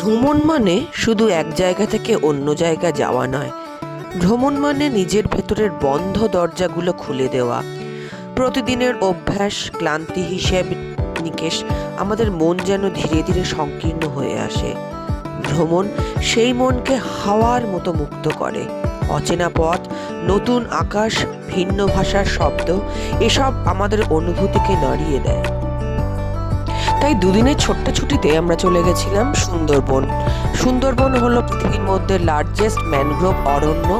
ভ্রমণ মানে শুধু এক জায়গা থেকে অন্য জায়গা যাওয়া নয়। ভ্রমণ মানে নিজের ভেতরের বন্ধ দরজাগুলো খুলে দেওয়া। প্রতিদিনের অভ্যাস, ক্লান্তি, হিসেব নিকেশ, আমাদের মন যেন ধীরে ধীরে সংকীর্ণ হয়ে আসে। ভ্রমণ সেই মনকে হাওয়ার মতো মুক্ত করে। অচেনা পথ, নতুন আকাশ, ভিন্ন ভাষার শব্দ, এসব আমাদের অনুভূতিকে নাড়িয়ে দেয়। তাই দুদিনের ছোট্ট ছুটিতে আমরা চলে গেছিলাম সুন্দরবন। সুন্দরবন হলো পৃথিবীর মধ্যে লার্জেস্ট ম্যানগ্রোভ অরণ্য,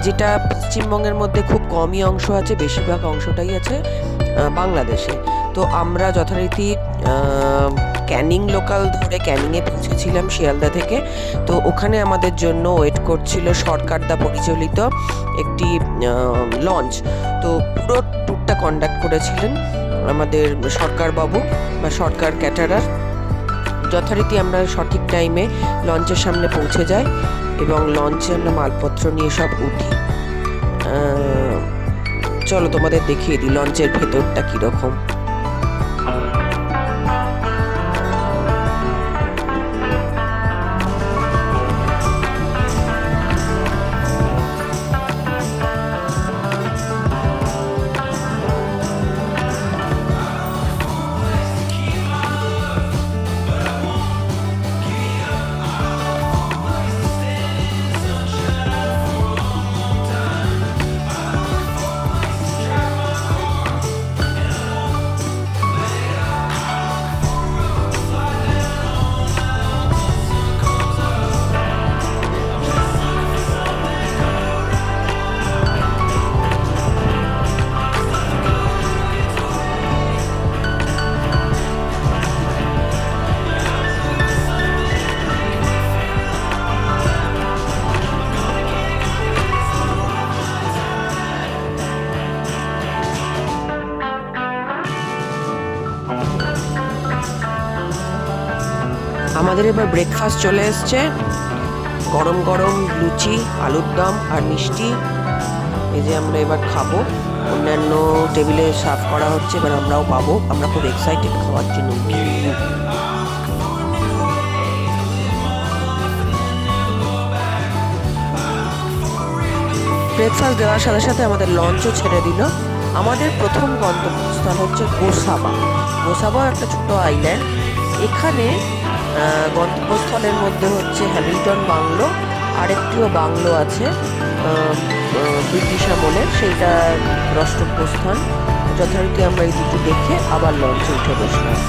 যেটা পশ্চিমবঙ্গের মধ্যে খুব কমই অংশ আছে, বেশিরভাগ অংশটাই আছে বাংলাদেশে। তো আমরা যথারীতি ক্যানিং লোকাল ধরে ক্যানিংয়ে পৌঁছেছিলাম শিয়ালদা থেকে। তো ওখানে আমাদের জন্য ওয়েট করছিল সরকারদা পরিচালিত একটি লঞ্চ। তো পুরো ট্যুরটা কন্ডাক্ট করেছিলেন আমাদের সরকারবাবু বা সরকার ক্যাটারার। যথারীতি আমরা সঠিক টাইমে লঞ্চের সামনে পৌঁছে যাই এবং লঞ্চে আমরা মালপত্র নিয়ে সব উঠি। চলো তোমাদের দেখিয়ে দিই লঞ্চের ভেতরটা কীরকম। আমাদের এবার ব্রেকফাস্ট চলে এসছে, গরম গরম লুচি, আলুর দম আর মিষ্টি। এই যে আমরা এবার খাবো, অন্যান্য টেবিলে সার্ভ করা হচ্ছে, এবার আমরাও পাবো। আমরা খুব এক্সাইটেড খাওয়ার জন্য। ব্রেকফাস্ট দেওয়ার সাথে সাথে আমাদের লঞ্চও ছেড়ে দিল। আমাদের প্রথম গন্তব্যস্থল হচ্ছে গোসাবা। গোসাবা একটা ছোট আইল্যান্ড। এখানে গন্তব্যস্থলের মধ্যে হচ্ছে হ্যামিল্টন বাংলো, আরেকটিও বাংলো আছে ব্রিটিশ আমলের, সেইটা দ্রষ্টব্যস্থান। যথারীতি আমরা এই দুটো দেখে আবার লঞ্চে উঠে বসলাম।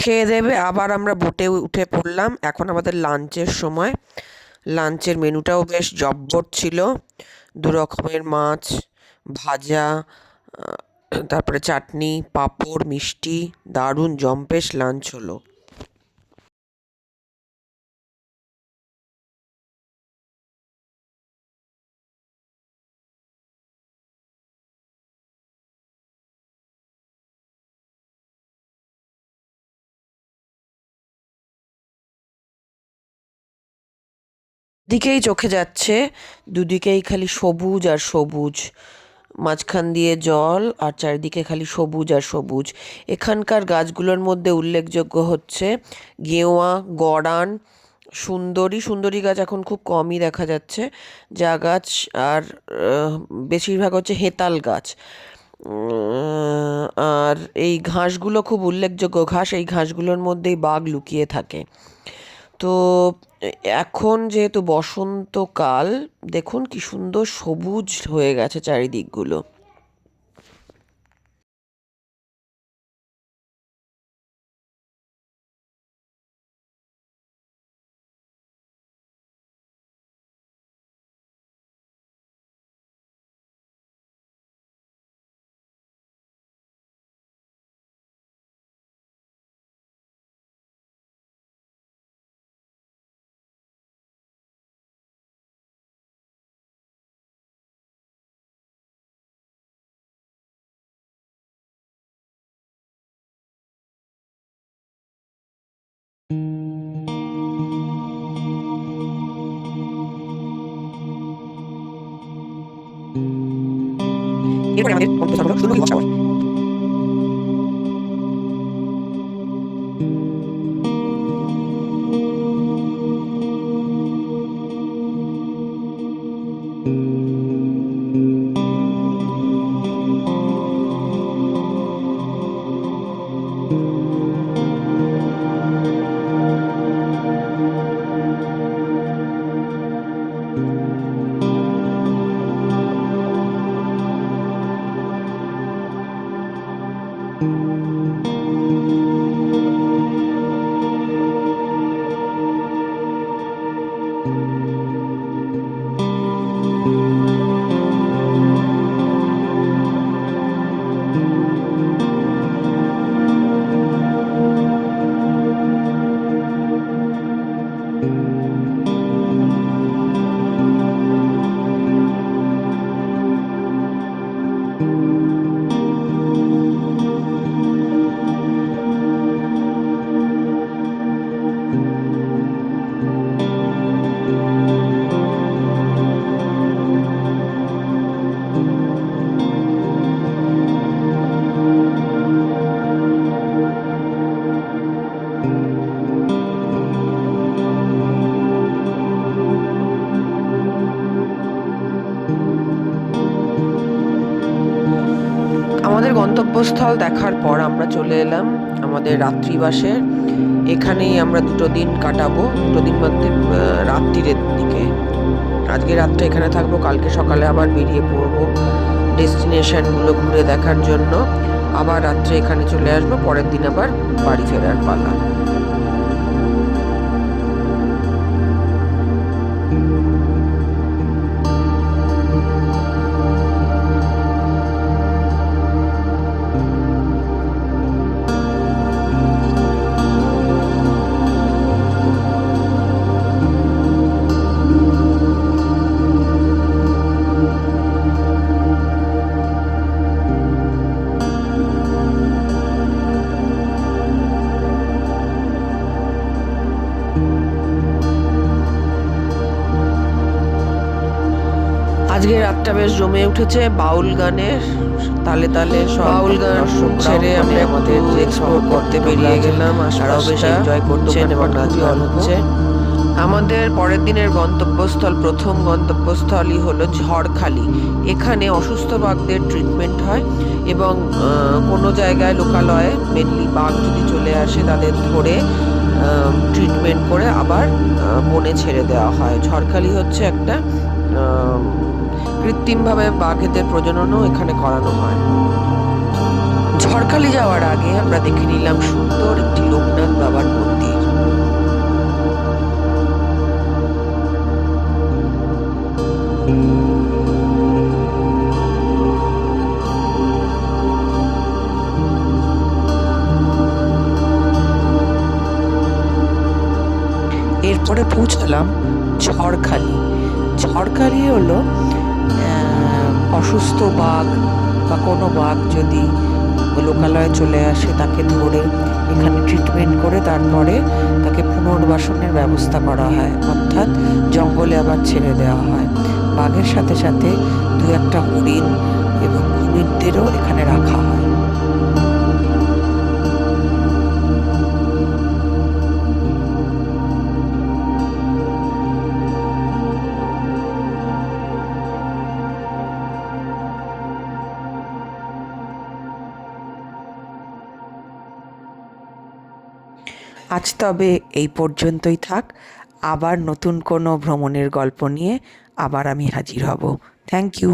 খেয়ে দেবে আবার আমরা বোটে উঠে পড়লাম। এখন আমাদের লাঞ্চের সময়। লাঞ্চের মেনুটাও বেশ জব্বর ছিল। 2 রকমের মাছ, ভাজা, তারপরে চাটনি, পাঁপড়, মিষ্টি, দারুণ জম্পেশ লাঞ্চ হলো। যেদিকেই চোখে যাচ্ছে দুদিকেই খালি সবুজ আর সবুজ, মাঝখান দিয়ে জল আর চারিদিকে খালি সবুজ আর সবুজ। এখানকার গাছগুলোর মধ্যে উল্লেখযোগ্য হচ্ছে গেওয়া, গড়ান, সুন্দরী। সুন্দরী গাছ এখন খুব কমই দেখা যাচ্ছে, যা গাছ, আর বেশিরভাগ হচ্ছে হেতাল গাছ। আর এই ঘাসগুলো খুব উল্লেখযোগ্য ঘাস, এই ঘাসগুলোর মধ্যেই বাঘ লুকিয়ে থাকে। তো এখন যেহেতু বসন্তকাল, দেখুন কি সুন্দর সবুজ হয়ে গেছে চারিদিকগুলো। এরপরে আমাদের গন্তব্য হলো সুন্দরবন শহর। আমাদের গন্তব্যস্থল দেখার পর আমরা চলে এলাম আমাদের রাত্রিবাসে। এখানেই আমরা 2 দিন কাটাবো, 2 দিন মধ্যে রাত্রিরের দিকে। আজকে রাতটা এখানে থাকবো, কালকে সকালে আবার বেরিয়ে পড়বো ডেস্টিনেশনগুলো ঘুরে দেখার জন্য। আবার রাত্রে এখানে চলে আসবো, পরের দিন আবার বাড়ি ফেরার পালা। আজকে রাতটা বেশ জমে উঠেছে বাউল গানের তালে তালে। বাউল গান ছেড়ে আমরা আমাদের এক্সপ্লোর করতে বেরিয়ে গেলাম, আরও বেশ এনজয় করছেন এবং নাচ গান হচ্ছে। আমাদের পরের দিনের গন্তব্যস্থল, প্রথম গন্তব্যস্থলই হলো ঝড়খালি। এখানে অসুস্থ বাঘদের ট্রিটমেন্ট হয় এবং কোনো জায়গায় লোকালয়ে মেনলি বাঘ যদি চলে আসে তাদের ধরে ট্রিটমেন্ট করে আবার বনে ছেড়ে দেওয়া হয়। ঝড়খালি হচ্ছে একটা কৃত্রিমভাবে বাঘেদের প্রজননও এখানে করানো হয়। ঝড়খালি যাওয়ার আগে আমরা দেখে নিলাম সুন্দর একটি লোকনাথ বাবার মন্দির। এরপরে পৌঁছালাম ঝড়খালি। ঝড়খালি হলো অসুস্থ বাঘ বা কোনো বাঘ যদি লোকালয়ে চলে আসে তাকে ধরে এখানে ট্রিটমেন্ট করে তারপরে তাকে পুনর্বাসনের ব্যবস্থা করা হয়, অর্থাৎ জঙ্গলে আবার ছেড়ে দেওয়া হয়। বাঘের সাথে সাথে দু একটা হরিণ এবং কুমিরদেরও এখানে রাখা হয়। আজ তবে এই পর্যন্তই থাক। আবার নতুন কোনো ভ্রমণের গল্প নিয়ে আবার আমি হাজির হব। Thank you.